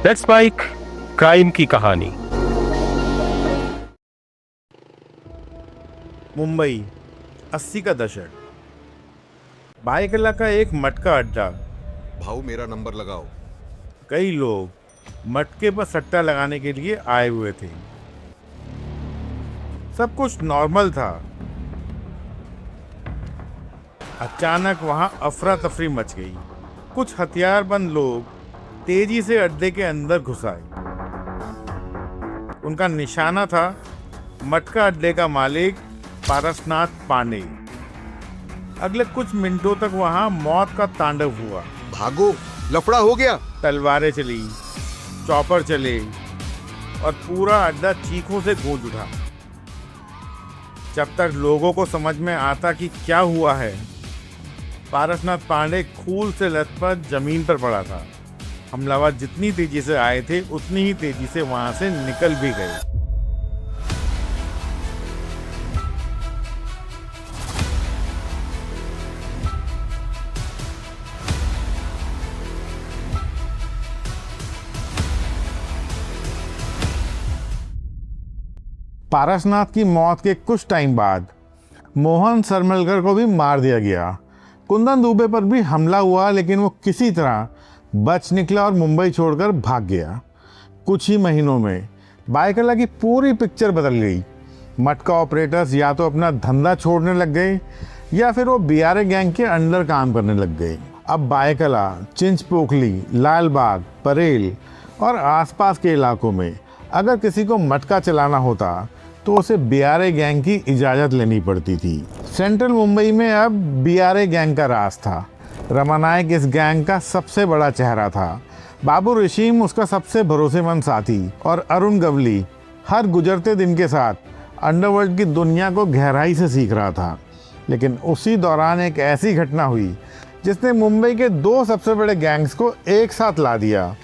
Let's bike crime की कहानी। मुंबई 80 का दशक। बाइकला का एक मटका अड्डा। भाऊ मेरा नंबर लगाओ। कई लोग मटके पर सट्टा लगाने के लिए आए हुए थे। सब कुछ नॉर्मल था। अचानक वहां अफरा तफरी मच गई। कुछ हथियारबंद लोग तेजी से अड्डे के अंदर घुस आए। उनका निशाना था मटका अड्डे का मालिक पारसनाथ पांडे। अगले कुछ मिनटों तक वहां मौत का तांडव हुआ। भागो, लफड़ा हो गया। तलवारें चली, चॉपर चले और पूरा अड्डा चीखों से गूंज उठा। जब तक लोगों को समझ में आता कि क्या हुआ है, पारसनाथ पांडे खून से लथपथ जमीन पर पड़ा था। हमलावर जितनी तेजी से आए थे उतनी ही तेजी से वहां से निकल भी गए। पारसनाथ की मौत के कुछ टाइम बाद मोहन सरमलकर को भी मार दिया गया। कुंदन दुबे पर भी हमला हुआ, लेकिन वो किसी तरह बच निकला और मुंबई छोड़कर भाग गया। कुछ ही महीनों में बाइकला की पूरी पिक्चर बदल गई। मटका ऑपरेटर्स या तो अपना धंधा छोड़ने लग गए या फिर वो बीआरए गैंग के अंडर काम करने लग गए। अब बाइकला, चिंचपोकली, लालबाग, परेल और आसपास के इलाकों में अगर किसी को मटका चलाना होता तो उसे बीआरए गैंग की इजाज़त लेनी पड़ती थी। सेंट्रल मुंबई में अब बीआरए गैंग का राज था। रमानायक इस गैंग का सबसे बड़ा चेहरा था। बाबू रशीम उसका सबसे भरोसेमंद साथी और अरुण गवली हर गुजरते दिन के साथ अंडरवर्ल्ड की दुनिया को गहराई से सीख रहा था। लेकिन उसी दौरान एक ऐसी घटना हुई जिसने मुंबई के दो सबसे बड़े गैंग्स को एक साथ ला दिया।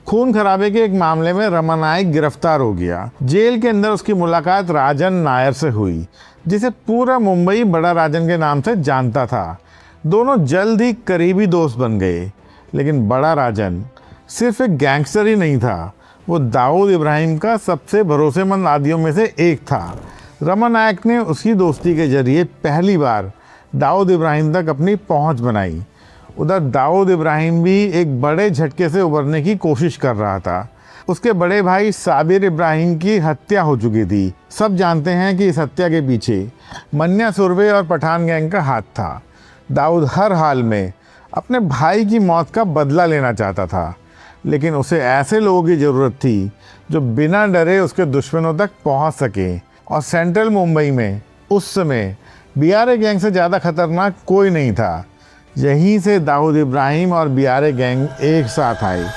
खून खराबे के एक मामले में रमानायक गिरफ्तार हो गया। जेल के अंदर उसकी मुलाकात राजन नायर से हुई, जिसे पूरा मुंबई बड़ा राजन के नाम से जानता था। दोनों जल्द ही करीबी दोस्त बन गए। लेकिन बड़ा राजन सिर्फ एक गैंगस्टर ही नहीं था, वो दाऊद इब्राहिम का सबसे भरोसेमंद आदियों में से एक था। रमानायक ने उसकी दोस्ती के जरिए पहली बार दाऊद इब्राहिम तक अपनी पहुंच बनाई। उधर दाऊद इब्राहिम भी एक बड़े झटके से उबरने की कोशिश कर रहा था। उसके बड़े भाई साबिर इब्राहिम की हत्या हो चुकी थी। सब जानते हैं कि इस हत्या के पीछे मन्या सुरवे और पठान गैंग का हाथ था। दाऊद हर हाल में अपने भाई की मौत का बदला लेना चाहता था, लेकिन उसे ऐसे लोगों की ज़रूरत थी जो बिना डरे उसके दुश्मनों तक पहुंच सकें। और सेंट्रल मुंबई में उस समय बीआरए गैंग से ज़्यादा खतरनाक कोई नहीं था। यहीं से दाऊद इब्राहिम और बीआरए गैंग एक साथ आए।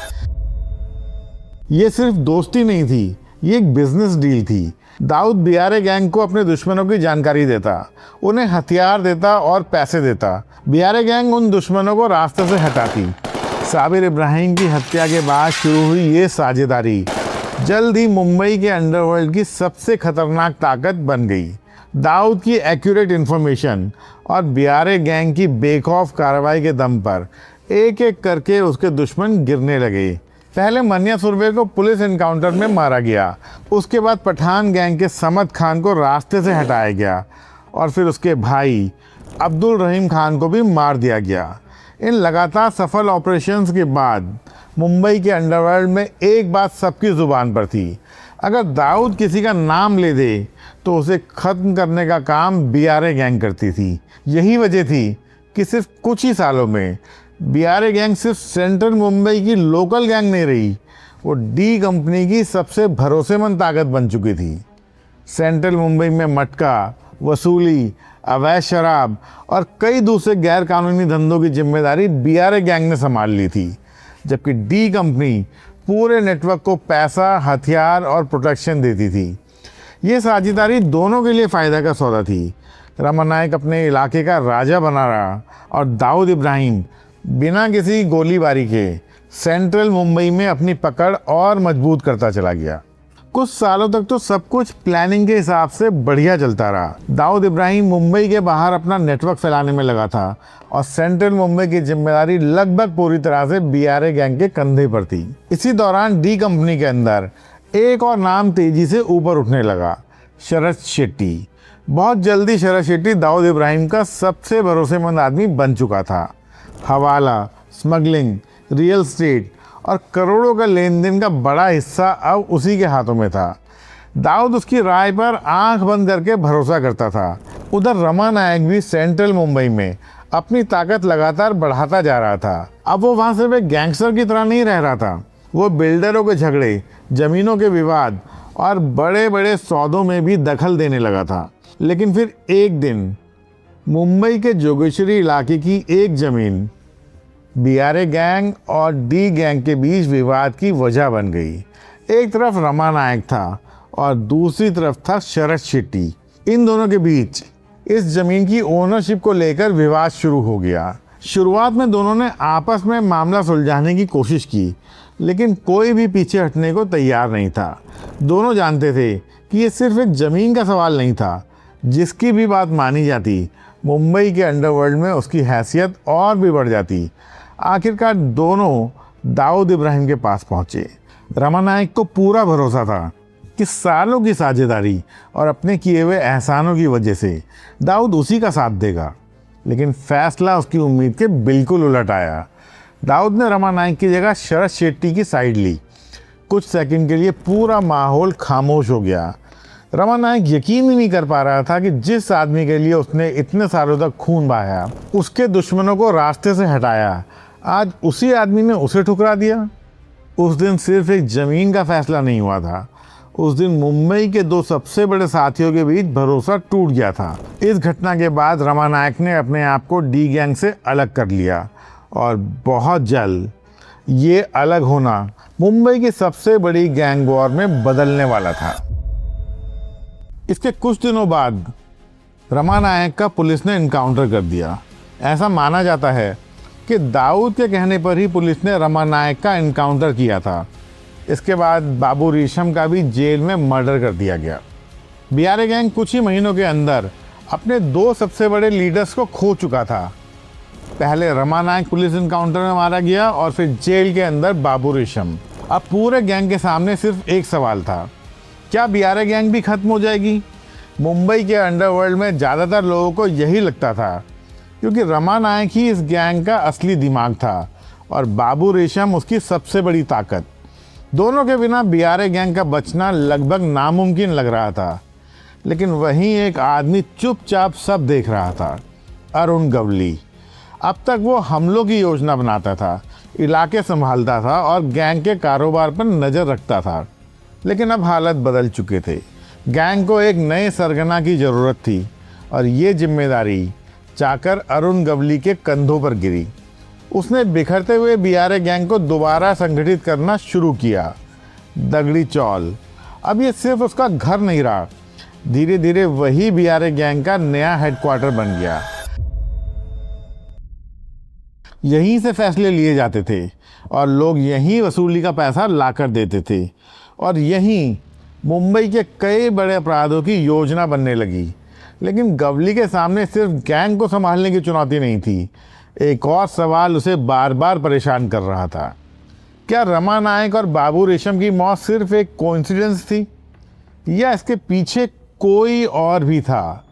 ये सिर्फ दोस्ती नहीं थी, ये एक बिजनेस डील थी। दाऊद बीआरए गैंग को अपने दुश्मनों की जानकारी देता, उन्हें हथियार देता और पैसे देता। बीआरए गैंग उन दुश्मनों को रास्ते से हटाती। साबिर इब्राहिम की हत्या के बाद शुरू हुई ये साझेदारी जल्द ही मुंबई के अंडरवर्ल्ड की सबसे खतरनाक ताकत बन गई। दाऊद की एक्यूरेट इन्फॉर्मेशन और बीआरए गैंग की बेखौफ कार्रवाई के दम पर एक एक करके उसके दुश्मन गिरने लगे। पहले मन्या सुरवे को पुलिस एनकाउंटर में मारा गया, उसके बाद पठान गैंग के समद खान को रास्ते से हटाया गया और फिर उसके भाई अब्दुल रहीम खान को भी मार दिया गया। इन लगातार सफल ऑपरेशंस के बाद मुंबई के अंडरवर्ल्ड में एक बात सबकी ज़ुबान पर थी, अगर दाऊद किसी का नाम ले दे तो उसे ख़त्म करने का काम बीआरए गैंग करती थी। यही वजह थी कि सिर्फ कुछ ही सालों में बीआरए गैंग सिर्फ सेंट्रल मुंबई की लोकल गैंग नहीं रही, वो डी कंपनी की सबसे भरोसेमंद ताकत बन चुकी थी। सेंट्रल मुंबई में मटका, वसूली, अवैध शराब और कई दूसरे गैर कानूनी धंधों की जिम्मेदारी बीआरए गैंग ने संभाल ली थी, जबकि डी कंपनी पूरे नेटवर्क को पैसा, हथियार और प्रोटेक्शन देती थी। ये साझेदारी दोनों के लिए फ़ायदा का सौदा थी। रमानायक अपने इलाके का राजा बना रहा और दाऊद इब्राहिम बिना किसी गोलीबारी के सेंट्रल मुंबई में अपनी पकड़ और मजबूत करता चला गया। कुछ सालों तक तो सब कुछ प्लानिंग के हिसाब से बढ़िया चलता रहा। दाऊद इब्राहिम मुंबई के बाहर अपना नेटवर्क फैलाने में लगा था और सेंट्रल मुंबई की जिम्मेदारी लगभग पूरी तरह से बीआरए गैंग के कंधे पर थी। इसी दौरान डी कंपनी के अंदर एक और नाम तेजी से ऊपर उठने लगा, शरद शेट्टी। बहुत जल्दी शरद शेट्टी दाऊद इब्राहिम का सबसे भरोसेमंद आदमी बन चुका था। हवाला, स्मगलिंग, रियल एस्टेट और करोड़ों का लेन देन का बड़ा हिस्सा अब उसी के हाथों में था। दाऊद उसकी राय पर आंख बंद करके भरोसा करता था। उधर रमा नायक भी सेंट्रल मुंबई में अपनी ताकत लगातार बढ़ाता जा रहा था। अब वो वहाँ सिर्फ एक गैंगस्टर की तरह नहीं रह रहा था, वो बिल्डरों के झगड़े, ज़मीनों के विवाद और बड़े बड़े सौदों में भी दखल देने लगा था। लेकिन फिर एक दिन मुंबई के जोगेश्वरी इलाके की एक ज़मीन बीआरए गैंग और डी गैंग के बीच विवाद की वजह बन गई। एक तरफ रमा नायक था और दूसरी तरफ था शरद शेट्टी। इन दोनों के बीच इस ज़मीन की ओनरशिप को लेकर विवाद शुरू हो गया। शुरुआत में दोनों ने आपस में मामला सुलझाने की कोशिश की, लेकिन कोई भी पीछे हटने को तैयार नहीं था। दोनों जानते थे कि ये सिर्फ एक ज़मीन का सवाल नहीं था। जिसकी भी बात मानी जाती, मुंबई के अंडरवर्ल्ड में उसकी हैसियत और भी बढ़ जाती। आखिरकार दोनों दाऊद इब्राहिम के पास पहुंचे। रमा नायक को पूरा भरोसा था कि सालों की साझेदारी और अपने किए हुए एहसानों की वजह से दाऊद उसी का साथ देगा, लेकिन फैसला उसकी उम्मीद के बिल्कुल उलट आया। दाऊद ने रमा नायक की जगह शरद शेट्टी की साइड ली। कुछ सेकंड के लिए पूरा माहौल खामोश हो गया। रमा नायक यकीन ही नहीं कर पा रहा था कि जिस आदमी के लिए उसने इतने सालों तक खून बहाया, उसके दुश्मनों को रास्ते से हटाया, आज उसी आदमी ने उसे ठुकरा दिया। उस दिन सिर्फ एक ज़मीन का फैसला नहीं हुआ था, उस दिन मुंबई के दो सबसे बड़े साथियों के बीच भरोसा टूट गया था। इस घटना के बाद रमा नायक ने अपने आप को डी गैंग से अलग कर लिया और बहुत जल्द ये अलग होना मुंबई की सबसे बड़ी गैंग वॉर में बदलने वाला था। इसके कुछ दिनों बाद रमा नायक का पुलिस ने इनकाउंटर कर दिया। ऐसा माना जाता है कि दाऊद के कहने पर ही पुलिस ने रमा नायक का इनकाउंटर किया था। इसके बाद बाबू रेशम का भी जेल में मर्डर कर दिया गया। बीआरए गैंग कुछ ही महीनों के अंदर अपने दो सबसे बड़े लीडर्स को खो चुका था। पहले रमा नायक पुलिस इनकाउंटर में मारा गया और फिर जेल के अंदर बाबू रेशम। अब पूरे गैंग के सामने सिर्फ एक सवाल था, क्या बीआरए गैंग भी खत्म हो जाएगी? मुंबई के अंडरवर्ल्ड में ज़्यादातर लोगों को यही लगता था, क्योंकि रमा नायक ही इस गैंग का असली दिमाग था और बाबू रेशम उसकी सबसे बड़ी ताकत। दोनों के बिना बीआरए गैंग का बचना लगभग नामुमकिन लग रहा था। लेकिन वहीं एक आदमी चुपचाप सब देख रहा था, अरुण गवली। अब तक वो हमलों की योजना बनाता था, इलाके संभालता था और गैंग के कारोबार पर नज़र रखता था। लेकिन अब हालत बदल चुके थे। गैंग को एक नए सरगना की ज़रूरत थी और ये जिम्मेदारी जाकर अरुण गवली के कंधों पर गिरी। उसने बिखरते हुए बीआरए गैंग को दोबारा संगठित करना शुरू किया। दगड़ी चौल अब ये सिर्फ उसका घर नहीं रहा, धीरे धीरे वही बीआरए गैंग का नया हेडक्वार्टर बन गया। यहीं से फैसले लिए जाते थे और लोग यहीं वसूली का पैसा लाकर देते थे और यहीं मुंबई के कई बड़े अपराधों की योजना बनने लगी। लेकिन गवली के सामने सिर्फ गैंग को संभालने की चुनौती नहीं थी, एक और सवाल उसे बार बार परेशान कर रहा था। क्या रमा नायक और बाबू रेशम की मौत सिर्फ एक कोइंसिडेंस थी या इसके पीछे कोई और भी था,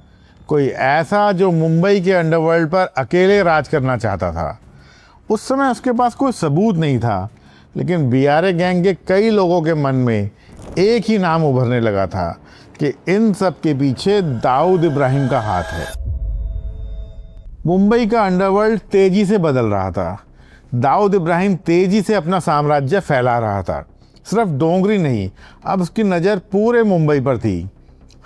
कोई ऐसा जो मुंबई के अंडरवर्ल्ड पर अकेले राज करना चाहता था? उस समय उसके पास कोई सबूत नहीं था, लेकिन बीआरए गैंग के कई लोगों के मन में एक ही नाम उभरने लगा था कि इन सब के पीछे दाऊद इब्राहिम का हाथ है। मुंबई का अंडरवर्ल्ड तेजी से बदल रहा था। दाऊद इब्राहिम तेजी से अपना साम्राज्य फैला रहा था। सिर्फ डोंगरी नहीं, अब उसकी नज़र पूरे मुंबई पर थी।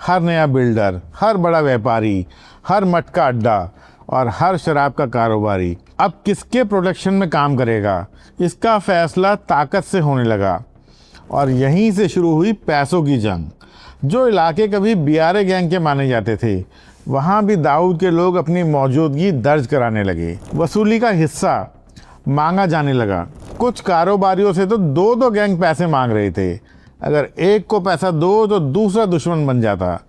हर नया बिल्डर, हर बड़ा व्यापारी, हर मटका अड्डा और हर शराब का कारोबारी अब किसके प्रोडक्शन में काम करेगा, इसका फैसला ताकत से होने लगा। और यहीं से शुरू हुई पैसों की जंग। जो इलाके कभी बीआरए गैंग के माने जाते थे, वहाँ भी दाऊद के लोग अपनी मौजूदगी दर्ज कराने लगे। वसूली का हिस्सा मांगा जाने लगा। कुछ कारोबारियों से तो दो गैंग पैसे मांग रहे थे। अगर एक को पैसा दो तो दूसरा दुश्मन बन जाता।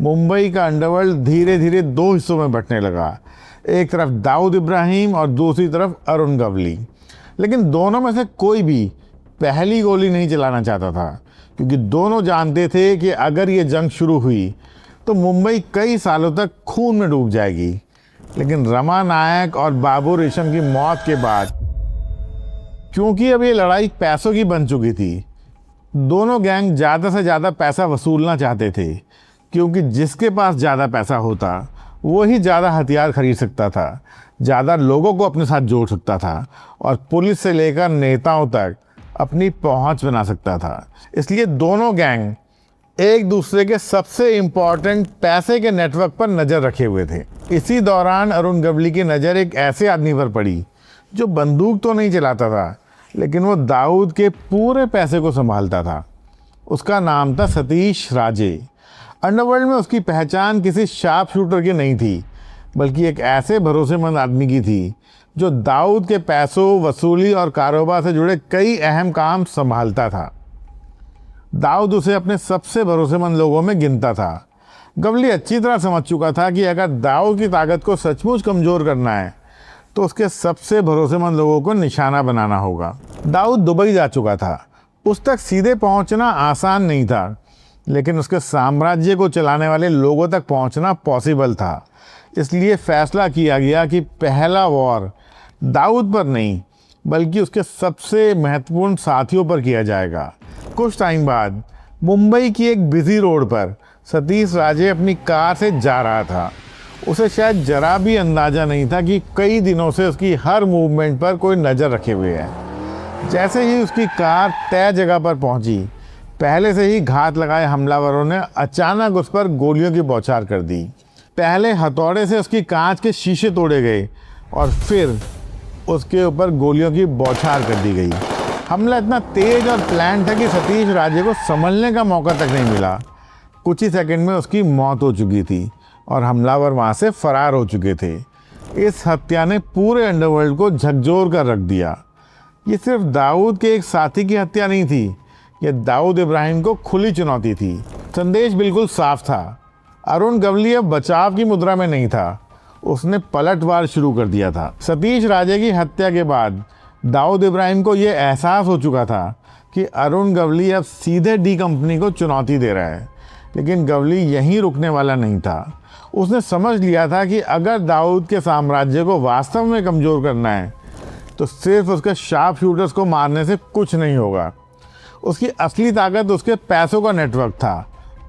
मुंबई का अंडरवर्ल्ड धीरे धीरे दो हिस्सों में बंटने लगा, एक तरफ दाऊद इब्राहिम और दूसरी तरफ अरुण गवली। लेकिन दोनों में से कोई भी पहली गोली नहीं चलाना चाहता था, क्योंकि दोनों जानते थे कि अगर ये जंग शुरू हुई तो मुंबई कई सालों तक खून में डूब जाएगी। लेकिन रमा नायक और बाबू रेशम की मौत के बाद, क्योंकि अब ये लड़ाई पैसों की बन चुकी थी, दोनों गैंग ज़्यादा से ज़्यादा पैसा वसूलना चाहते थे, क्योंकि जिसके पास ज़्यादा पैसा होता वो ही ज़्यादा हथियार खरीद सकता था, ज़्यादा लोगों को अपने साथ जोड़ सकता था और पुलिस से लेकर नेताओं तक अपनी पहुंच बना सकता था। इसलिए दोनों गैंग एक दूसरे के सबसे इम्पॉर्टेंट पैसे के नेटवर्क पर नज़र रखे हुए थे। इसी दौरान अरुण गवली की नज़र एक ऐसे आदमी पर पड़ी जो बंदूक तो नहीं चलाता था, लेकिन वो दाऊद के पूरे पैसे को संभालता था। उसका नाम था सतीश राजे। अंडरवर्ल्ड में उसकी पहचान किसी शार्प शूटर की नहीं थी, बल्कि एक ऐसे भरोसेमंद आदमी की थी जो दाऊद के पैसों, वसूली और कारोबार से जुड़े कई अहम काम संभालता था। दाऊद उसे अपने सबसे भरोसेमंद लोगों में गिनता था। गवली अच्छी तरह समझ चुका था कि अगर दाऊद की ताकत को सचमुच कमज़ोर करना है तो उसके सबसे भरोसेमंद लोगों को निशाना बनाना होगा। दाऊद दुबई जा चुका था। उस तक सीधे पहुंचना आसान नहीं था, लेकिन उसके साम्राज्य को चलाने वाले लोगों तक पहुंचना पॉसिबल था। इसलिए फैसला किया गया कि पहला वॉर दाऊद पर नहीं, बल्कि उसके सबसे महत्वपूर्ण साथियों पर किया जाएगा। कुछ टाइम बाद मुंबई की एक बिजी रोड पर सतीश राजे अपनी कार से जा रहा था। उसे शायद जरा भी अंदाज़ा नहीं था कि कई दिनों से उसकी हर मूवमेंट पर कोई नज़र रखे हुए है। जैसे ही उसकी कार तय जगह पर पहुंची, पहले से ही घात लगाए हमलावरों ने अचानक उस पर गोलियों की बौछार कर दी। पहले हथौड़े से उसकी कांच के शीशे तोड़े गए और फिर उसके ऊपर गोलियों की बौछार कर दी गई। हमला इतना तेज और प्लान था कि सतीश राजे को संभलने का मौका तक नहीं मिला। कुछ ही सेकंड में उसकी मौत हो चुकी थी और हमलावर वहाँ से फरार हो चुके थे। इस हत्या ने पूरे अंडरवर्ल्ड को झकझोर कर रख दिया। ये सिर्फ दाऊद के एक साथी की हत्या नहीं थी, ये दाऊद इब्राहिम को खुली चुनौती थी। संदेश बिल्कुल साफ था। अरुण गवली अब बचाव की मुद्रा में नहीं था, उसने पलटवार शुरू कर दिया था। सतीश राजे की हत्या के बाद दाऊद इब्राहिम को यह एहसास हो चुका था कि अरुण गवली अब सीधे डी कंपनी को चुनौती दे रहा है। लेकिन गवली यहीं रुकने वाला नहीं था। उसने समझ लिया था कि अगर दाऊद के साम्राज्य को वास्तव में कमज़ोर करना है तो सिर्फ उसके शार्प शूटर्स को मारने से कुछ नहीं होगा। उसकी असली ताकत उसके पैसों का नेटवर्क था,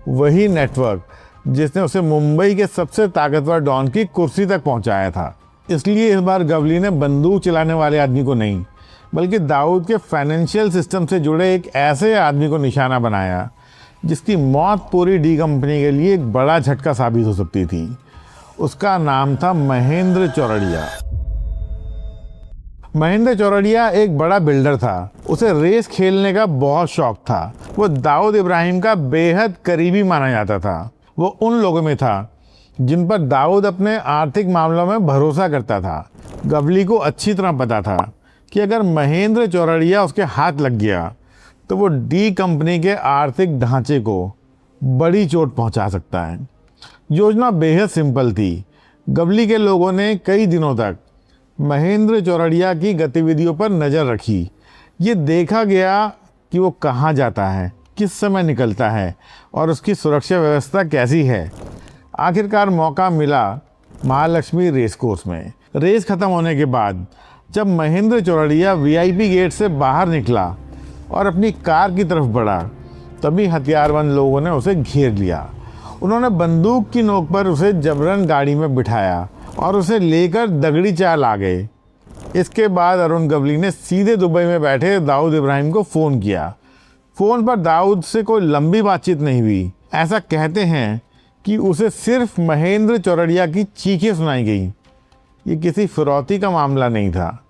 वही नेटवर्क जिसने उसे मुंबई के सबसे ताकतवर डॉन की कुर्सी तक पहुंचाया था। इसलिए इस बार गवली ने बंदूक चलाने वाले आदमी को नहीं, बल्कि दाऊद के फाइनेंशियल सिस्टम से जुड़े एक ऐसे आदमी को निशाना बनाया जिसकी मौत पूरी डी कंपनी के लिए एक बड़ा झटका साबित हो सकती थी। उसका नाम था महेंद्र चौरड़िया। महेंद्र चौरड़िया एक बड़ा बिल्डर था। उसे रेस खेलने का बहुत शौक था। वो दाऊद इब्राहिम का बेहद करीबी माना जाता था। वो उन लोगों में था जिन पर दाऊद अपने आर्थिक मामलों में भरोसा करता था। गवली को अच्छी तरह पता था कि अगर महेंद्र चौरड़िया उसके हाथ लग गया तो वो डी कंपनी के आर्थिक ढांचे को बड़ी चोट पहुंचा सकता है। योजना बेहद सिंपल थी। गवली के लोगों ने कई दिनों तक महेंद्र चौरड़िया की गतिविधियों पर नज़र रखी। ये देखा गया कि वो कहाँ जाता है, किस समय निकलता है और उसकी सुरक्षा व्यवस्था कैसी है। आखिरकार मौका मिला महालक्ष्मी रेस कोर्स में। रेस ख़त्म होने के बाद जब महेंद्र चौरड़िया वीआईपी गेट से बाहर निकला और अपनी कार की तरफ बढ़ा, तभी हथियारबंद लोगों ने उसे घेर लिया। उन्होंने बंदूक की नोक पर उसे जबरन गाड़ी में बिठाया और उसे लेकर दगड़ी चाल आ गए। इसके बाद अरुण गवली ने सीधे दुबई में बैठे दाऊद इब्राहिम को फ़ोन किया। फ़ोन पर दाऊद से कोई लंबी बातचीत नहीं हुई। ऐसा कहते हैं कि उसे सिर्फ महेंद्र चौरड़िया की चीखें सुनाई गई। ये किसी फिरौती का मामला नहीं था,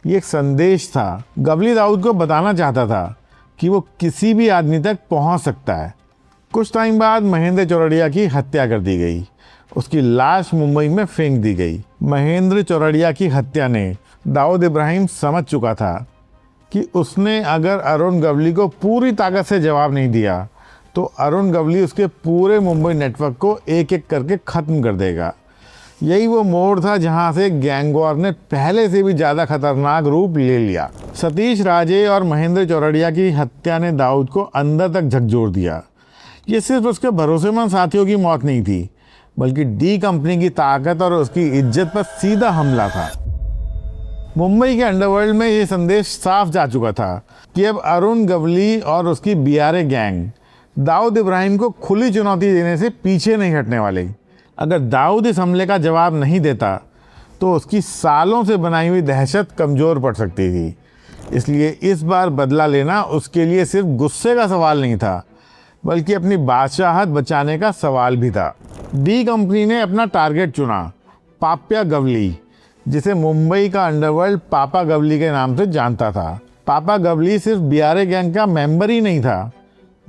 ये एक संदेश था। गवली दाऊद को बताना चाहता था कि वो किसी भी आदमी तक पहुंच सकता है। कुछ टाइम बाद महेंद्र चौरड़िया की हत्या कर दी गई। उसकी लाश मुंबई में फेंक दी गई। महेंद्र चौरड़िया की हत्या ने दाऊद इब्राहिम समझ चुका था कि उसने अगर अरुण गवली को पूरी ताकत से जवाब नहीं दिया तो अरुण गवली उसके पूरे मुंबई नेटवर्क को एक एक करके ख़त्म कर देगा। यही वो मोड़ था जहां से गैंग वॉर ने पहले से भी ज़्यादा खतरनाक रूप ले लिया। सतीश राजे और महेंद्र चौरड़िया की हत्या ने दाऊद को अंदर तक झकझोर दिया। ये सिर्फ उसके भरोसेमंद साथियों की मौत नहीं थी, बल्कि डी कंपनी की ताकत और उसकी इज्जत पर सीधा हमला था। मुंबई के अंडरवर्ल्ड में ये संदेश साफ जा चुका था कि अब अरुण गवली और उसकी बीआरए गैंग दाऊद इब्राहिम को खुली चुनौती देने से पीछे नहीं हटने वाले। अगर दाऊद इस हमले का जवाब नहीं देता तो उसकी सालों से बनाई हुई दहशत कमज़ोर पड़ सकती थी। इसलिए इस बार बदला लेना उसके लिए सिर्फ गुस्से का सवाल नहीं था, बल्कि अपनी बादशाहत बचाने का सवाल भी था। डी कंपनी ने अपना टारगेट चुना, पाप्या गवली, जिसे मुंबई का अंडरवर्ल्ड पापा गवली के नाम से जानता था। पापा गवली सिर्फ बीआरए गैंग का मेंबर ही नहीं था,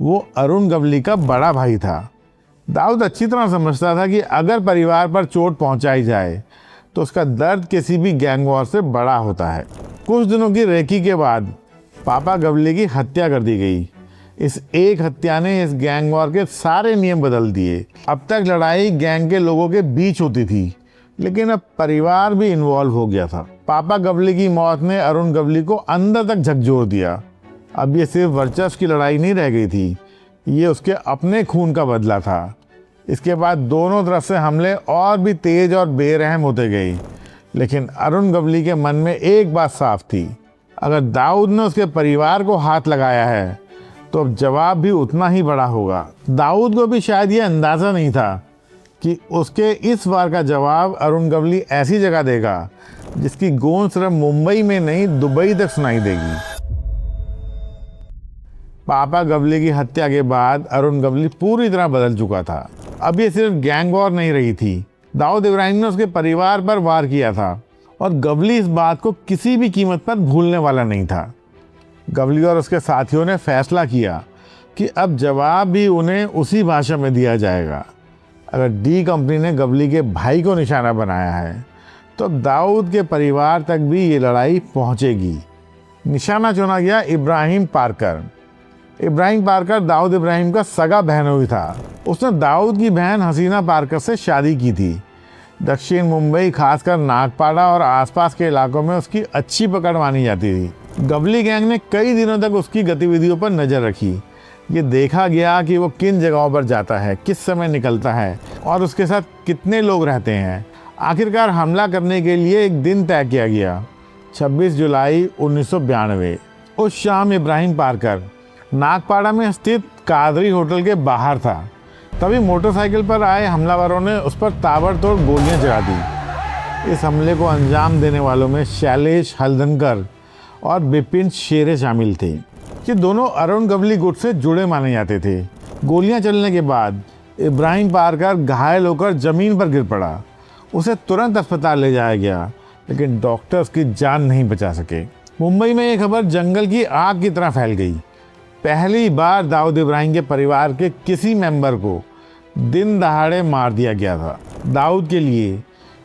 वो अरुण गवली का बड़ा भाई था। दाऊद अच्छी तरह समझता था कि अगर परिवार पर चोट पहुंचाई जाए तो उसका दर्द किसी भी गैंग वॉर से बड़ा होता है। कुछ दिनों की रेकी के बाद पापा गवली की हत्या कर दी गई। इस एक हत्या ने इस गैंग वॉर के सारे नियम बदल दिए। अब तक लड़ाई गैंग के लोगों के बीच होती थी, लेकिन अब परिवार भी इन्वॉल्व हो गया था। पापा गवली की मौत ने अरुण गवली को अंदर तक झकझोर दिया। अब ये सिर्फ वर्चस्व की लड़ाई नहीं रह गई थी, ये उसके अपने खून का बदला था। इसके बाद दोनों तरफ से हमले और भी तेज और बेरहम होते गए, लेकिन अरुण गवली के मन में एक बात साफ थी, अगर दाऊद ने उसके परिवार को हाथ लगाया है तो अब जवाब भी उतना ही बड़ा होगा। दाऊद को भी शायद ये अंदाज़ा नहीं था कि उसके इस बार का जवाब अरुण गवली ऐसी जगह देगा जिसकी गूंज सिर्फ मुंबई में नहीं दुबई तक सुनाई देगी। पापा गवली की हत्या के बाद अरुण गवली पूरी तरह बदल चुका था। अब ये सिर्फ गैंग वॉर नहीं रही थी, दाऊद इब्राहिम ने उसके परिवार पर वार किया था और गवली इस बात को किसी भी कीमत पर भूलने वाला नहीं था। गवली और उसके साथियों ने फैसला किया कि अब जवाब भी उन्हें उसी भाषा में दिया जाएगा। अगर डी कंपनी ने गवली के भाई को निशाना बनाया है तो दाऊद के परिवार तक भी ये लड़ाई पहुंचेगी। निशाना चुना गया इब्राहिम पार्कर। इब्राहिम पार्कर दाऊद इब्राहिम का सगा बहनोई था। उसने दाऊद की बहन हसीना पार्कर से शादी की थी। दक्षिण मुंबई, खासकर नागपाड़ा और आसपास के इलाकों में उसकी अच्छी पकड़ मानी जाती थी। गवली गैंग ने कई दिनों तक उसकी गतिविधियों पर नज़र रखी। ये देखा गया कि वो किन जगहों पर जाता है, किस समय निकलता है और उसके साथ कितने लोग रहते हैं। आखिरकार हमला करने के लिए एक दिन तय किया गया, 26 जुलाई 1992। उस शाम इब्राहिम पार्कर नागपाड़ा में स्थित कादरी होटल के बाहर था। तभी मोटरसाइकिल पर आए हमलावरों ने उस पर ताबड़तोड़ गोलियां चला दी। इस हमले को अंजाम देने वालों में शैलेश हल्दनकर और बिपिन शेरे शामिल थे। ये दोनों अरुण गवली गुट से जुड़े माने जाते थे। गोलियां चलने के बाद इब्राहिम पार्कर घायल होकर ज़मीन पर गिर पड़ा। उसे तुरंत अस्पताल ले जाया गया, लेकिन डॉक्टर उसकी जान नहीं बचा सके। मुंबई में ये खबर जंगल की आग की तरह फैल गई। पहली बार दाऊद इब्राहिम के परिवार के किसी मेंबर को दिन दहाड़े मार दिया गया था। दाऊद के लिए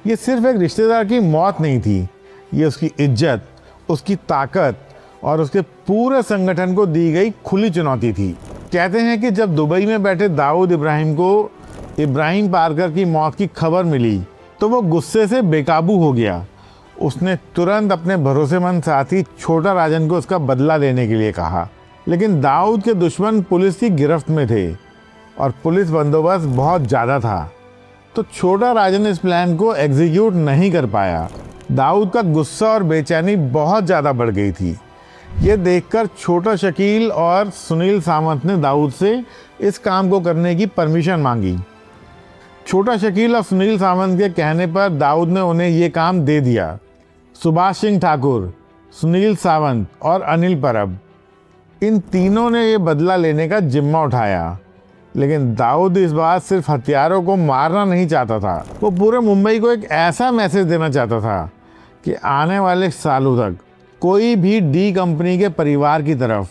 ये सिर्फ एक रिश्तेदार की मौत नहीं थी, ये उसकी इज्जत, उसकी ताकत और उसके पूरे संगठन को दी गई खुली चुनौती थी। कहते हैं कि जब दुबई में बैठे दाऊद इब्राहिम को इब्राहिम पार्कर की मौत की खबर मिली तो वो गुस्से से बेकाबू हो गया। उसने तुरंत अपने भरोसेमंद साथी छोटा राजन को उसका बदला लेने के लिए कहा, लेकिन दाऊद के दुश्मन पुलिस की गिरफ्त में थे और पुलिस बंदोबस्त बहुत ज़्यादा था, तो छोटा राजन इस प्लान को एग्जीक्यूट नहीं कर पाया। दाऊद का गुस्सा और बेचैनी बहुत ज़्यादा बढ़ गई थी। ये देखकर छोटा शकील और सुनील सावंत ने दाऊद से इस काम को करने की परमिशन मांगी। छोटा शकील और सुनील सावंत के कहने पर दाऊद ने उन्हें ये काम दे दिया। सुभाष सिंह ठाकुर, सुनील सावंत और अनिल परब, इन तीनों ने ये बदला लेने का जिम्मा उठाया। लेकिन दाऊद इस बार सिर्फ हथियारों को मारना नहीं चाहता था, वो पूरे मुंबई को एक ऐसा मैसेज देना चाहता था कि आने वाले सालों तक कोई भी डी कंपनी के परिवार की तरफ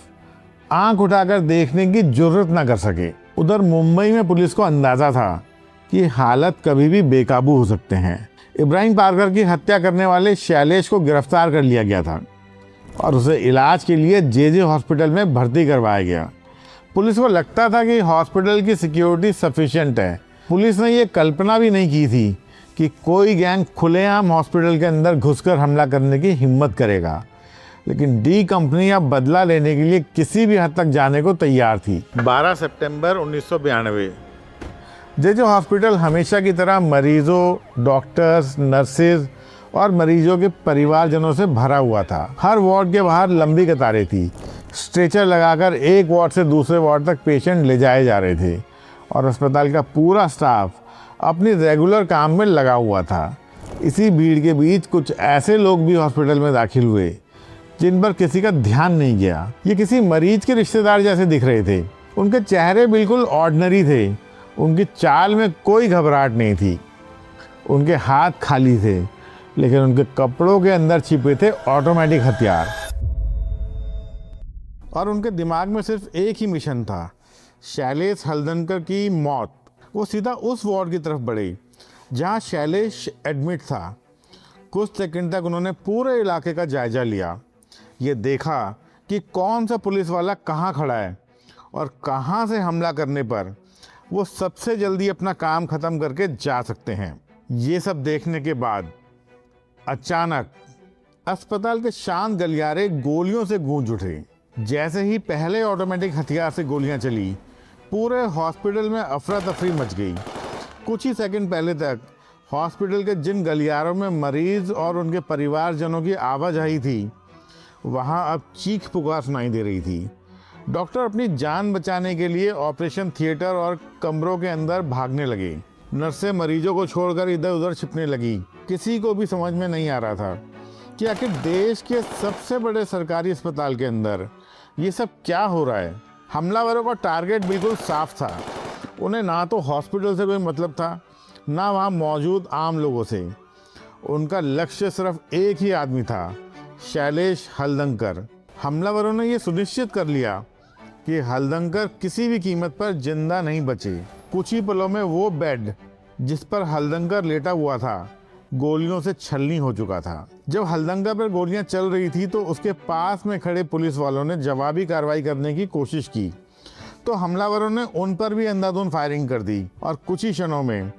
आंख उठाकर देखने की जुर्रत न कर सके। उधर मुंबई में पुलिस को अंदाज़ा था कि हालत कभी भी बेकाबू हो सकते हैं। इब्राहिम पार्कर की हत्या करने वाले शैलेश को गिरफ्तार कर लिया गया था और उसे इलाज के लिए जे हॉस्पिटल में भर्ती करवाया गया। पुलिस को लगता था कि हॉस्पिटल की सिक्योरिटी सफिशिएंट है। पुलिस ने ये कल्पना भी नहीं की थी कि कोई गैंग खुलेआम हॉस्पिटल के अंदर घुसकर हमला करने की हिम्मत करेगा। लेकिन डी कंपनी अब बदला लेने के लिए किसी भी हद तक जाने को तैयार थी। 12 सितंबर 1992 जे हॉस्पिटल हमेशा की तरह मरीजों, डॉक्टर्स, नर्सेज और मरीजों के परिवारजनों से भरा हुआ था। हर वार्ड के बाहर लंबी कतारें थी। स्ट्रेचर लगाकर एक वार्ड से दूसरे वार्ड तक पेशेंट ले जाए जा रहे थे और अस्पताल का पूरा स्टाफ अपनी रेगुलर काम में लगा हुआ था। इसी भीड़ के बीच कुछ ऐसे लोग भी हॉस्पिटल में दाखिल हुए जिन पर किसी का ध्यान नहीं गया। ये किसी मरीज के रिश्तेदार जैसे दिख रहे थे। उनके चेहरे बिल्कुल ऑर्डिनरी थे। उनकी चाल में कोई घबराहट नहीं थी। उनके हाथ खाली थे, लेकिन उनके कपड़ों के अंदर छिपे थे ऑटोमेटिक हथियार। और उनके दिमाग में सिर्फ एक ही मिशन था, शैलेश हल्दनकर की मौत। वो सीधा उस वार्ड की तरफ बढ़े जहां शैलेश एडमिट था। कुछ सेकंड तक उन्होंने पूरे इलाके का जायजा लिया। ये देखा कि कौन सा पुलिस वाला कहाँ खड़ा है और कहाँ से हमला करने पर वो सबसे जल्दी अपना काम ख़त्म करके जा सकते हैं। ये सब देखने के बाद अचानक अस्पताल के शांत गलियारे गोलियों से गूंज उठे। जैसे ही पहले ऑटोमेटिक हथियार से गोलियां चली, पूरे हॉस्पिटल में अफरा तफरी मच गई। कुछ ही सेकंड पहले तक हॉस्पिटल के जिन गलियारों में मरीज और उनके परिवारजनों की आवाजाही थी, वहां अब चीख पुकार सुनाई दे रही थी। डॉक्टर अपनी जान बचाने के लिए ऑपरेशन थिएटर और कमरों के अंदर भागने लगे। नर्सें मरीजों को छोड़कर इधर उधर छिपने लगी। किसी को भी समझ में नहीं आ रहा था कि आखिर देश के सबसे बड़े सरकारी अस्पताल के अंदर ये सब क्या हो रहा है। हमलावरों का टारगेट बिल्कुल साफ था। उन्हें ना तो हॉस्पिटल से कोई मतलब था, ना वहाँ मौजूद आम लोगों से। उनका लक्ष्य सिर्फ एक ही आदमी था, शैलेश हल्दनकर। हमलावरों ने यह सुनिश्चित कर लिया कि हल्दनकर किसी भी कीमत पर जिंदा नहीं बचे। कुछ ही पलों में वो बेड जिस पर हल्दनकर लेटा हुआ था गोलियों से छलनी हो चुका था। जब हल्दनकर पर गोलियां चल रही थी तो उसके पास में खड़े पुलिस वालों ने जवाबी कार्रवाई करने की कोशिश की, तो हमलावरों ने उन पर भी अंधाधुंध फायरिंग कर दी और कुछ ही क्षणों में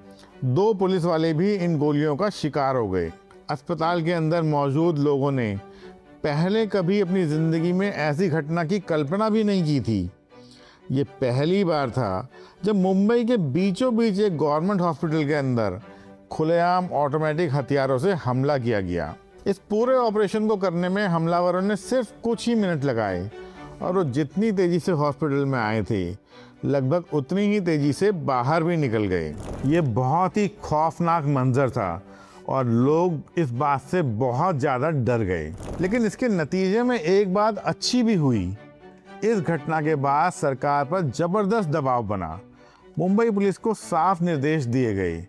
2 पुलिस वाले भी इन गोलियों का शिकार हो गए। अस्पताल के अंदर मौजूद लोगों ने पहले कभी अपनी ज़िंदगी में ऐसी घटना की कल्पना भी नहीं की थी। ये पहली बार था जब मुंबई के बीचों बीच एक गवर्नमेंट हॉस्पिटल के अंदर खुलेआम ऑटोमेटिक हथियारों से हमला किया गया। इस पूरे ऑपरेशन को करने में हमलावरों ने सिर्फ कुछ ही मिनट लगाए और वो जितनी तेज़ी से हॉस्पिटल में आए थे, लगभग उतनी ही तेज़ी से बाहर भी निकल गए। ये बहुत ही खौफनाक मंजर था और लोग इस बात से बहुत ज़्यादा डर गए। लेकिन इसके नतीजे में एक बात अच्छी भी हुई। इस घटना के बाद सरकार पर ज़बरदस्त दबाव बना। मुंबई पुलिस को साफ निर्देश दिए गए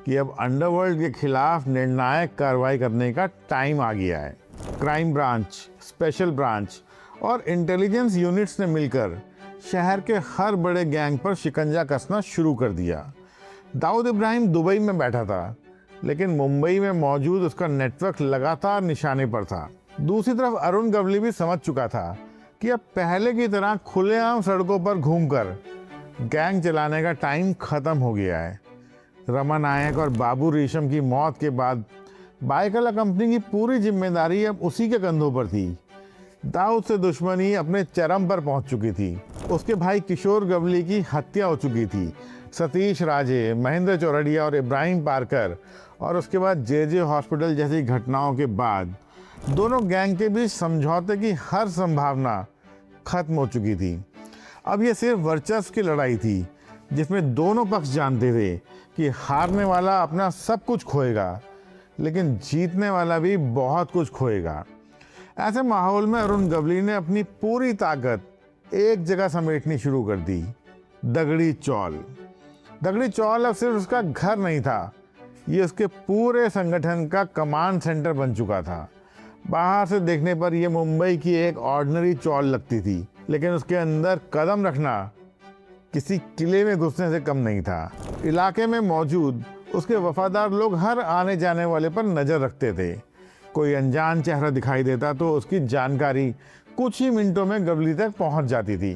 कि अब अंडरवर्ल्ड के खिलाफ निर्णायक कार्रवाई करने का टाइम आ गया है। क्राइम ब्रांच, स्पेशल ब्रांच और इंटेलिजेंस यूनिट्स ने मिलकर शहर के हर बड़े गैंग पर शिकंजा कसना शुरू कर दिया। दाऊद इब्राहिम दुबई में बैठा था, लेकिन मुंबई में मौजूद उसका नेटवर्क लगातार निशाने पर था। दूसरी तरफ अरुण गवली भी समझ चुका था कि अब पहले की तरह खुलेआम सड़कों पर घूमकर गैंग चलाने का टाइम खत्म हो गया है। रमा नायक और बाबू रेशम की मौत के बाद बायकला कंपनी की पूरी जिम्मेदारी अब उसी के कंधों पर थी। दाऊद से दुश्मनी अपने चरम पर पहुंच चुकी थी। उसके भाई किशोर गवली की हत्या हो चुकी थी। सतीश राजे, महेंद्र चौरडिया और इब्राहिम पारकर और उसके बाद जे हॉस्पिटल जैसी घटनाओं के बाद दोनों गैंग के बीच समझौते की हर संभावना खत्म हो चुकी थी। अब यह सिर्फ वर्चस्व की लड़ाई थी, जिसमें दोनों पक्ष जानते थे कि हारने वाला अपना सब कुछ खोएगा, लेकिन जीतने वाला भी बहुत कुछ खोएगा। ऐसे माहौल में अरुण गवली ने अपनी पूरी ताकत एक जगह समेटनी शुरू कर दी, दगड़ी चौल। दगड़ी चौल अब सिर्फ उसका घर नहीं था, ये उसके पूरे संगठन का कमांड सेंटर बन चुका था। बाहर से देखने पर यह मुंबई की एक ऑर्डिनरी चौल लगती थी, लेकिन उसके अंदर कदम रखना किसी किले में घुसने से कम नहीं था। इलाके में मौजूद उसके वफादार लोग हर आने जाने वाले पर नज़र रखते थे। कोई अनजान चेहरा दिखाई देता तो उसकी जानकारी कुछ ही मिनटों में गवली तक पहुंच जाती थी।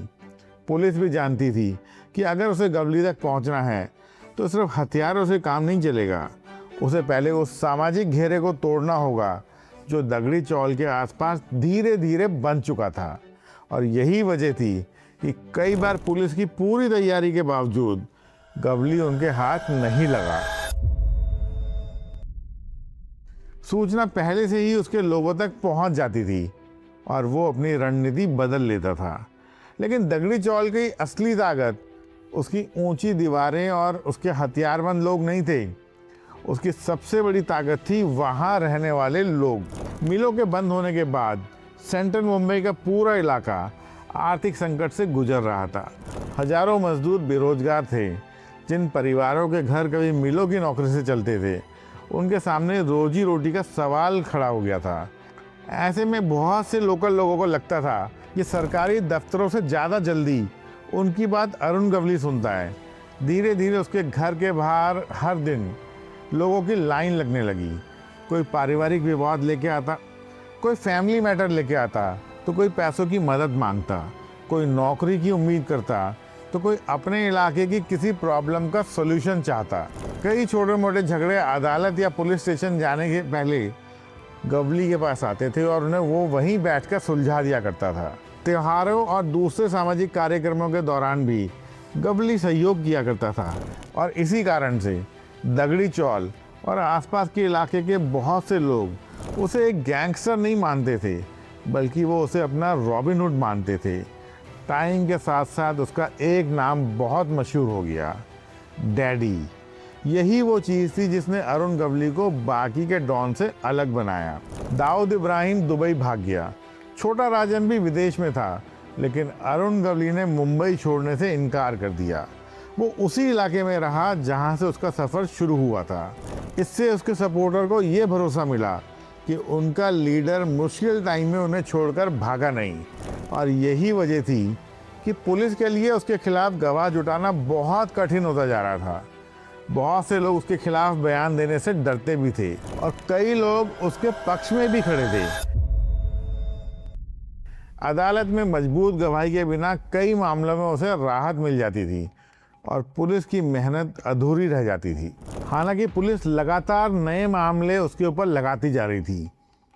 पुलिस भी जानती थी कि अगर उसे गवली तक पहुंचना है तो सिर्फ हथियारों से काम नहीं चलेगा, उसे पहले उस सामाजिक घेरे को तोड़ना होगा जो दगड़ी चौल के आसपास धीरे धीरे बन चुका था। और यही वजह थी कि कई बार पुलिस की पूरी तैयारी के बावजूद गवली उनके हाथ नहीं लगा। सूचना पहले से ही उसके लोगों तक पहुंच जाती थी और वो अपनी रणनीति बदल लेता था। लेकिन दगड़ी चौल की असली ताकत उसकी ऊंची दीवारें और उसके हथियारबंद लोग नहीं थे। उसकी सबसे बड़ी ताकत थी वहाँ रहने वाले लोग। मिलों के बंद होने के बाद सेंट्रल मुंबई का पूरा इलाका आर्थिक संकट से गुजर रहा था। हजारों मजदूर बेरोजगार थे। जिन परिवारों के घर कभी मिलों की नौकरी से चलते थे, उनके सामने रोजी रोटी का सवाल खड़ा हो गया था। ऐसे में बहुत से लोकल लोगों को लगता था कि सरकारी दफ्तरों से ज़्यादा जल्दी उनकी बात अरुण गवली सुनता है। धीरे धीरे उसके घर के बाहर हर दिन लोगों की लाइन लगने लगी। कोई पारिवारिक विवाद लेके आता, कोई फैमिली मैटर लेके आता, तो कोई पैसों की मदद मांगता, कोई नौकरी की उम्मीद करता, तो कोई अपने इलाके की किसी प्रॉब्लम का सॉल्यूशन चाहता। कई छोटे मोटे झगड़े अदालत या पुलिस स्टेशन जाने के पहले गवली के पास आते थे और उन्हें वो वहीं बैठकर सुलझा दिया करता था। त्योहारों और दूसरे सामाजिक कार्यक्रमों के दौरान भी गवली सहयोग किया करता था और इसी कारण से दगड़ी चौल और आसपास के इलाके के बहुत से लोग उसे एक गैंगस्टर नहीं मानते थे, बल्कि वो उसे अपना रॉबिन हुड मानते थे। टाइम के साथ साथ उसका एक नाम बहुत मशहूर हो गया, डैडी। यही वो चीज़ थी जिसने अरुण गवली को बाकी के डॉन से अलग बनाया। दाऊद इब्राहिम दुबई भाग गया, छोटा राजन भी विदेश में था, लेकिन अरुण गवली ने मुंबई छोड़ने से इनकार कर दिया। वो उसी इलाके में रहा जहां से उसका सफ़र शुरू हुआ था। इससे उसके सपोर्टर को ये भरोसा मिला कि उनका लीडर मुश्किल टाइम में उन्हें छोड़कर भागा नहीं। और यही वजह थी कि पुलिस के लिए उसके खिलाफ गवाह जुटाना बहुत कठिन होता जा रहा था। बहुत से लोग उसके खिलाफ बयान देने से डरते भी थे और कई लोग उसके पक्ष में भी खड़े थे। अदालत में मजबूत गवाही के बिना कई मामलों में उसे राहत मिल जाती थी और पुलिस की मेहनत अधूरी रह जाती थी। हालांकि पुलिस लगातार नए मामले उसके ऊपर लगाती जा रही थी।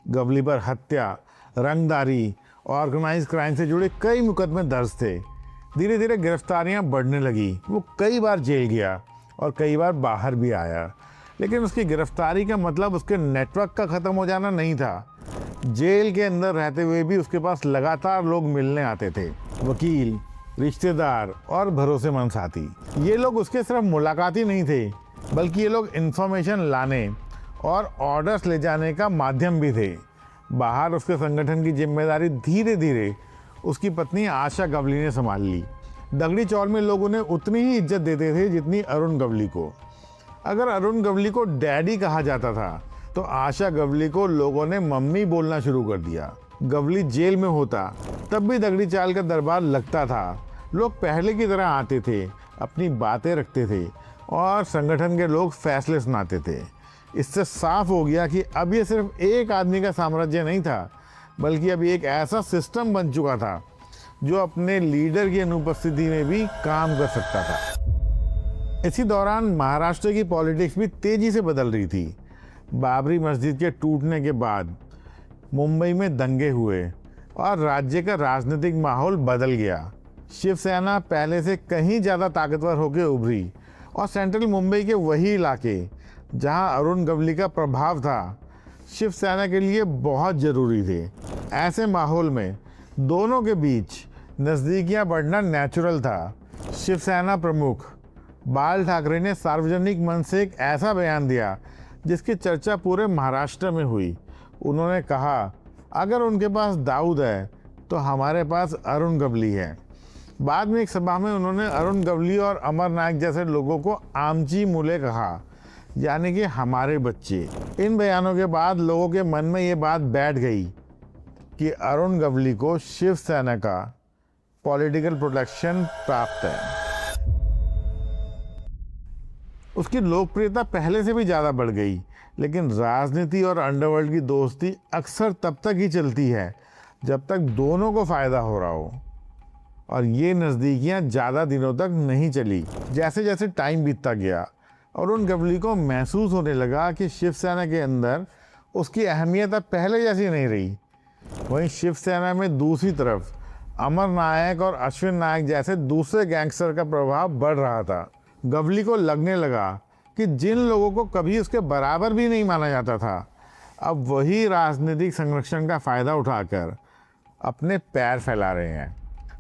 गवली पर हत्या, रंगदारी, ऑर्गेनाइज क्राइम से जुड़े कई मुकदमे दर्ज थे। धीरे धीरे गिरफ्तारियां बढ़ने लगी। वो कई बार जेल गया और कई बार बाहर भी आया, लेकिन उसकी गिरफ्तारी का मतलब उसके नेटवर्क का ख़त्म हो जाना नहीं था। जेल के अंदर रहते हुए भी उसके पास लगातार लोग मिलने आते थे, वकील, रिश्तेदार और भरोसेमंद साथी। ये लोग उसके सिर्फ मुलाकाती नहीं थे, बल्कि ये लोग इन्फॉर्मेशन लाने और ऑर्डर्स ले जाने का माध्यम भी थे। बाहर उसके संगठन की जिम्मेदारी धीरे धीरे उसकी पत्नी आशा गवली ने संभाल ली। दगड़ी चौल में लोग उन्हें उतनी ही इज्जत देते थे जितनी अरुण गवली को। अगर अरुण गवली को डैडी कहा जाता था तो आशा गवली को लोगों ने मम्मी बोलना शुरू कर दिया। गवली जेल में होता तब भी दगड़ी चौल का दरबार लगता था। लोग पहले की तरह आते थे, अपनी बातें रखते थे और संगठन के लोग फैसले सुनाते थे। इससे साफ हो गया कि अब ये सिर्फ एक आदमी का साम्राज्य नहीं था, बल्कि अब एक ऐसा सिस्टम बन चुका था जो अपने लीडर की अनुपस्थिति में भी काम कर सकता था। इसी दौरान महाराष्ट्र की पॉलिटिक्स भी तेजी से बदल रही थी। बाबरी मस्जिद के टूटने के बाद मुंबई में दंगे हुए और राज्य का राजनीतिक माहौल बदल गया। शिवसेना पहले से कहीं ज़्यादा ताकतवर होकर उभरी और सेंट्रल मुंबई के वही इलाके जहां अरुण गवली का प्रभाव था, शिवसेना के लिए बहुत ज़रूरी थे। ऐसे माहौल में दोनों के बीच नज़दीकियां बढ़ना नेचुरल था। शिवसेना प्रमुख बाल ठाकरे ने सार्वजनिक मंच से एक ऐसा बयान दिया जिसकी चर्चा पूरे महाराष्ट्र में हुई। उन्होंने कहा, अगर उनके पास दाऊद है तो हमारे पास अरुण गवली है। बाद में एक सभा में उन्होंने अरुण गवली और अमर नायक जैसे लोगों को आमची मूले कहा, यानी कि हमारे बच्चे। इन बयानों के बाद लोगों के मन में ये बात बैठ गई कि अरुण गवली को शिवसेना का पॉलिटिकल प्रोटेक्शन प्राप्त है। उसकी लोकप्रियता पहले से भी ज़्यादा बढ़ गई। लेकिन राजनीति और अंडरवर्ल्ड की दोस्ती अक्सर तब तक ही चलती है जब तक दोनों को फ़ायदा हो रहा हो। और ये नज़दीकियाँ ज़्यादा दिनों तक नहीं चली। जैसे जैसे टाइम बीतता गया अरुण गवली को महसूस होने लगा कि शिवसेना के अंदर उसकी अहमियत अब पहले जैसी नहीं रही। वहीं शिवसेना में दूसरी तरफ अमर नायक और अश्विन नायक जैसे दूसरे गैंगस्टर का प्रभाव बढ़ रहा था। गवली को लगने लगा कि जिन लोगों को कभी उसके बराबर भी नहीं माना जाता था, अब वही राजनीतिक संरक्षण का फ़ायदा उठाकर अपने पैर फैला रहे हैं।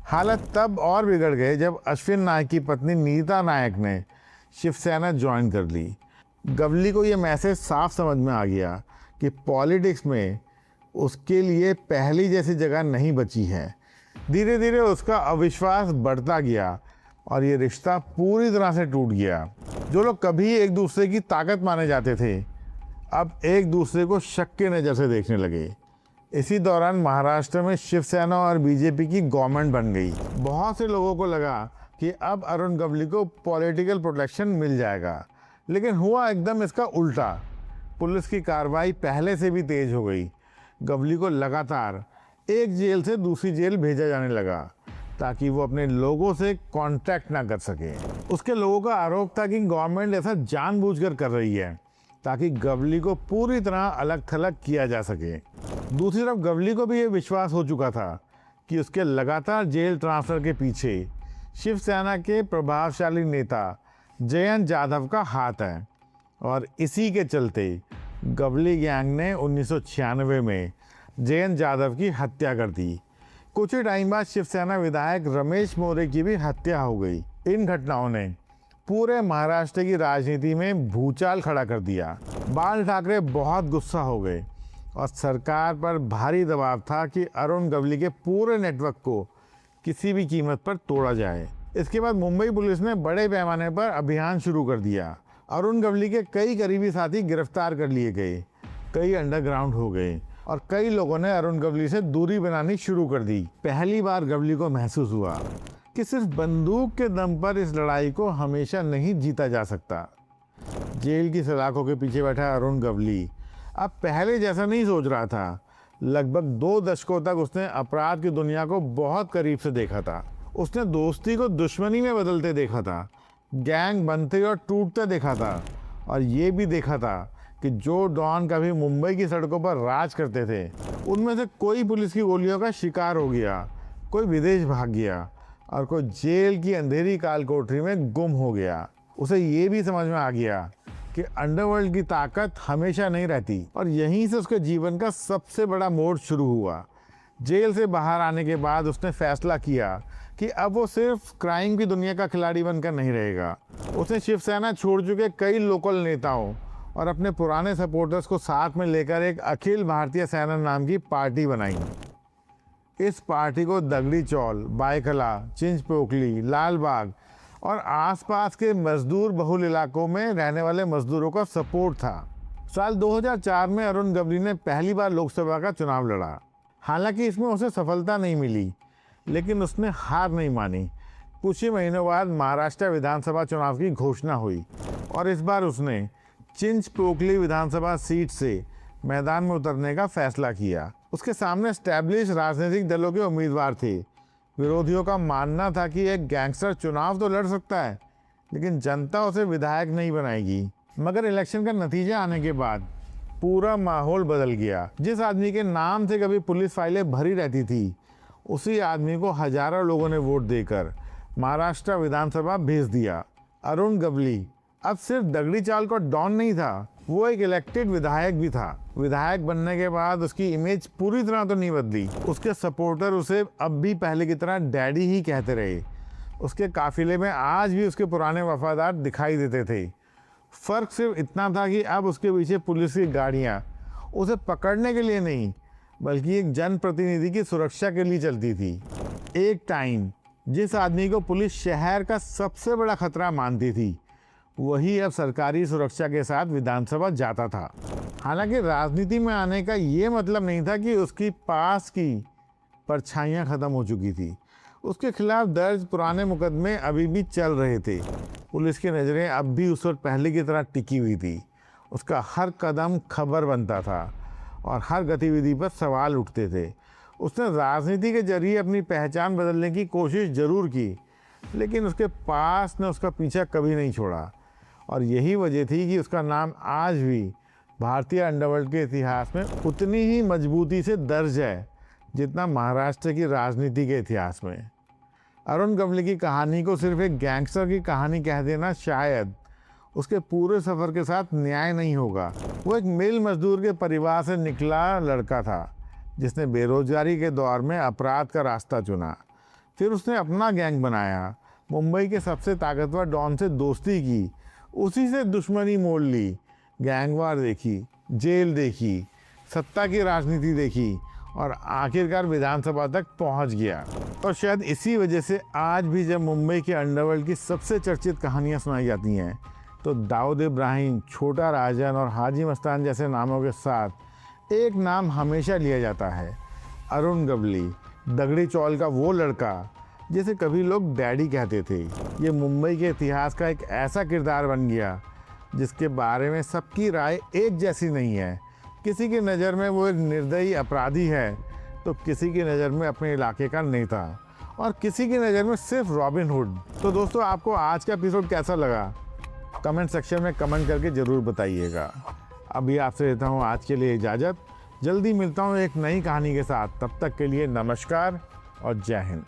हालत तब और बिगड़ गए जब अश्विन नायक की पत्नी नीता नायक ने शिवसेना ज्वाइन कर ली। गवली को ये मैसेज साफ समझ में आ गया कि पॉलिटिक्स में उसके लिए पहली जैसी जगह नहीं बची है। धीरे धीरे उसका अविश्वास बढ़ता गया और ये रिश्ता पूरी तरह से टूट गया। जो लोग कभी एक दूसरे की ताकत माने जाते थे, अब एक दूसरे को शक के नज़र से देखने लगे। इसी दौरान महाराष्ट्र में शिवसेना और बीजेपी की गवर्नमेंट बन गई। बहुत से लोगों को लगा कि अब अरुण गवली को पॉलिटिकल प्रोटेक्शन मिल जाएगा, लेकिन हुआ एकदम इसका उल्टा। पुलिस की कार्रवाई पहले से भी तेज हो गई। गवली को लगातार एक जेल से दूसरी जेल भेजा जाने लगा ताकि वो अपने लोगों से कांटेक्ट ना कर सके। उसके लोगों का आरोप था कि गवर्नमेंट ऐसा जानबूझकर कर रही है ताकि गवली को पूरी तरह अलग थलग किया जा सके। दूसरी तरफ गवली को भी ये विश्वास हो चुका था कि उसके लगातार जेल ट्रांसफ़र के पीछे शिवसेना के प्रभावशाली नेता जयंत जाधव का हाथ है। और इसी के चलते गवली गैंग ने 1996 में जयंत जाधव की हत्या कर दी। कुछ ही टाइम बाद शिवसेना विधायक रमेश मोरे की भी हत्या हो गई। इन घटनाओं ने पूरे महाराष्ट्र की राजनीति में भूचाल खड़ा कर दिया। बाल ठाकरे बहुत गुस्सा हो गए और सरकार पर भारी दबाव था कि अरुण गवली के पूरे नेटवर्क को किसी भी कीमत पर तोड़ा जाए। इसके बाद मुंबई पुलिस ने बड़े पैमाने पर अभियान शुरू कर दिया। अरुण गवली के कई करीबी साथी गिरफ्तार कर लिए गए, कई अंडरग्राउंड हो गए और कई लोगों ने अरुण गवली से दूरी बनानी शुरू कर दी। पहली बार गवली को महसूस हुआ कि सिर्फ बंदूक के दम पर इस लड़ाई को हमेशा नहीं जीता जा सकता। जेल की सलाखों के पीछे बैठा अरुण गवली अब पहले जैसा नहीं सोच रहा था। लगभग 2 दशकों तक उसने अपराध की दुनिया को बहुत करीब से देखा था। उसने दोस्ती को दुश्मनी में बदलते देखा था, गैंग बनते और टूटते देखा था, और ये भी देखा था कि जो डॉन कभी मुंबई की सड़कों पर राज करते थे, उनमें से कोई पुलिस की गोलियों का शिकार हो गया, कोई विदेश भाग गया और कोई जेल की अंधेरी काल कोठरी में गुम हो गया। उसे ये भी समझ में आ गया कि अंडरवर्ल्ड की ताकत हमेशा नहीं रहती। और यहीं से उसके जीवन का सबसे बड़ा मोड़ शुरू हुआ। जेल से बाहर आने के बाद उसने फैसला किया कि अब वो सिर्फ क्राइम की दुनिया का खिलाड़ी बनकर नहीं रहेगा। उसने शिवसेना छोड़ चुके कई लोकल नेताओं और अपने पुराने सपोर्टर्स को साथ में लेकर एक अखिल भारतीय सेना नाम की पार्टी बनाई। इस पार्टी को दगड़ी चौल, बायकला, चिंचपोकली, लालबाग और आसपास के मजदूर बहुल इलाकों में रहने वाले मजदूरों का सपोर्ट था। साल 2004 में अरुण गवली ने पहली बार लोकसभा का चुनाव लड़ा। हालांकि इसमें उसे सफलता नहीं मिली, लेकिन उसने हार नहीं मानी। कुछ ही महीनों बाद महाराष्ट्र विधानसभा चुनाव की घोषणा हुई और इस बार उसने चिंचपोकली विधानसभा सीट से मैदान में उतरने का फैसला किया। उसके सामने एस्टैब्लिश राजनीतिक दलों के उम्मीदवार थे। विरोधियों का मानना था कि एक गैंगस्टर चुनाव तो लड़ सकता है, लेकिन जनता उसे विधायक नहीं बनाएगी। मगर इलेक्शन का नतीजा आने के बाद पूरा माहौल बदल गया। जिस आदमी के नाम से कभी पुलिस फाइलें भरी रहती थी, उसी आदमी को हजारों लोगों ने वोट देकर महाराष्ट्र विधानसभा भेज दिया। अरुण गवली अब सिर्फ दगड़ी चाल का डॉन नहीं था, वो एक इलेक्टेड विधायक भी था। विधायक बनने के बाद उसकी इमेज पूरी तरह तो नहीं बदली। उसके सपोर्टर उसे अब भी पहले की तरह डैडी ही कहते रहे। उसके काफिले में आज भी उसके पुराने वफादार दिखाई देते थे। फ़र्क सिर्फ इतना था कि अब उसके पीछे पुलिस की गाड़ियाँ उसे पकड़ने के लिए नहीं, बल्कि एक जनप्रतिनिधि की सुरक्षा के लिए चलती थी। एक टाइम जिस आदमी को पुलिस शहर का सबसे बड़ा खतरा मानती थी, वही अब सरकारी सुरक्षा के साथ विधानसभा जाता था। हालांकि राजनीति में आने का ये मतलब नहीं था कि उसकी पास की परछाइयाँ ख़त्म हो चुकी थी। उसके खिलाफ दर्ज पुराने मुकदमे अभी भी चल रहे थे। पुलिस की नज़रें अब भी उस पर पहले की तरह टिकी हुई थी। उसका हर कदम खबर बनता था और हर गतिविधि पर सवाल उठते थे। उसने राजनीति के जरिए अपनी पहचान बदलने की कोशिश ज़रूर की, लेकिन उसके पास ने उसका पीछा कभी नहीं छोड़ा और यही वजह थी कि उसका नाम आज भी भारतीय अंडरवर्ल्ड के इतिहास में उतनी ही मजबूती से दर्ज है जितना महाराष्ट्र की राजनीति के इतिहास में। अरुण गवली की कहानी को सिर्फ एक गैंगस्टर की कहानी कह देना शायद उसके पूरे सफ़र के साथ न्याय नहीं होगा। वो एक मिल मजदूर के परिवार से निकला लड़का था जिसने बेरोजगारी के दौर में अपराध का रास्ता चुना। फिर उसने अपना गैंग बनाया, मुंबई के सबसे ताकतवर डॉन से दोस्ती की, उसी से दुश्मनी मोल ली, गैंगवार देखी, जेल देखी, सत्ता की राजनीति देखी और आखिरकार विधानसभा तक पहुंच गया। और शायद इसी वजह से आज भी जब मुंबई के अंडरवर्ल्ड की सबसे चर्चित कहानियां सुनाई जाती हैं तो दाऊद इब्राहिम, छोटा राजन और हाजी मस्तान जैसे नामों के साथ एक नाम हमेशा लिया जाता है, अरुण गवली, दगड़ी चौल का वो लड़का जिसे कभी लोग डैडी कहते थे। ये मुंबई के इतिहास का एक ऐसा किरदार बन गया जिसके बारे में सबकी राय एक जैसी नहीं है। किसी की नज़र में वो एक निर्दयी अपराधी है तो किसी की नज़र में अपने इलाके का नेता और किसी की नज़र में सिर्फ रॉबिन हुड। तो दोस्तों, आपको आज का एपिसोड कैसा लगा कमेंट सेक्शन में कमेंट करके ज़रूर बताइएगा। अभी आपसे लेता हूँ आज के लिए इजाज़त। जल्दी मिलता हूँ एक नई कहानी के साथ। तब तक के लिए नमस्कार और जय हिंद।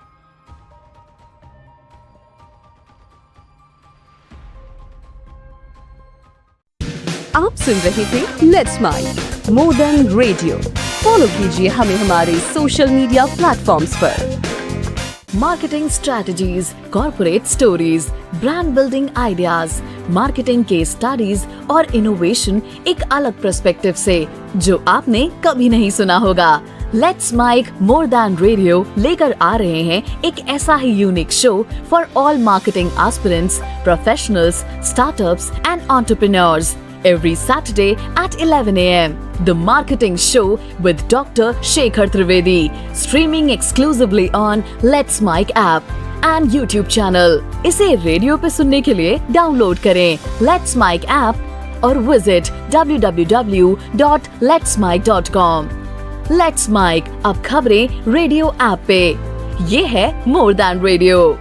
आप सुन रहे थे let's mic more than radio. Follow कीजिए हमें हमारे सोशल मीडिया प्लेटफॉर्म्स पर। Marketing strategies, corporate stories, brand building ideas, marketing case studies और इनोवेशन एक अलग पर्सपेक्टिव से जो आपने कभी नहीं सुना होगा। Let's mic more than radio लेकर आ रहे हैं एक ऐसा ही unique show for all marketing aspirants, professionals, startups and entrepreneurs every Saturday at 11 a.m. The Marketing Show with Dr. Shekhar Trivedi, streaming exclusively on Let's Mic app and YouTube channel. इसे radio पे सुनने के लिए download करें Let's Mic app और visit www.letsmic.com। Let's Mic अब खबरें radio app पे। ये है मोर देन रेडियो।